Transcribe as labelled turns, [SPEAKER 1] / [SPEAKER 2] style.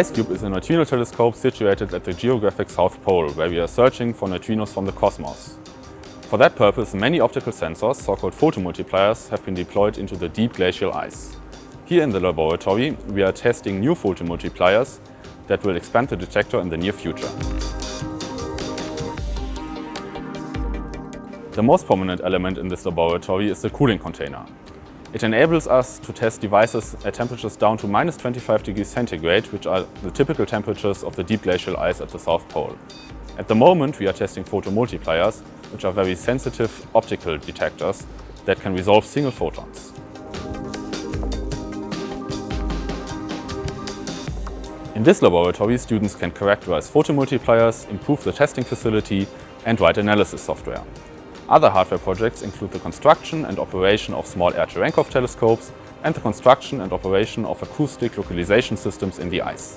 [SPEAKER 1] IceCube is a neutrino telescope situated at the geographic South Pole, where we are searching for neutrinos from the cosmos. For that purpose, many optical sensors, so-called photomultipliers, have been deployed into the deep glacial ice. Here in the laboratory, we are testing new photomultipliers that will expand the detector in the near future. The most prominent element in this laboratory is the cooling container. It enables us to test devices at temperatures down to -25 degrees centigrade, which are the typical temperatures of the deep glacial ice at the South Pole. At the moment, we are testing photomultipliers, which are very sensitive optical detectors that can resolve single photons. In this laboratory, students can characterize photomultipliers, improve the testing facility, and write analysis software. Other hardware projects include the construction and operation of small Air-Cherenkov telescopes and the construction and operation of acoustic localization systems in the ice.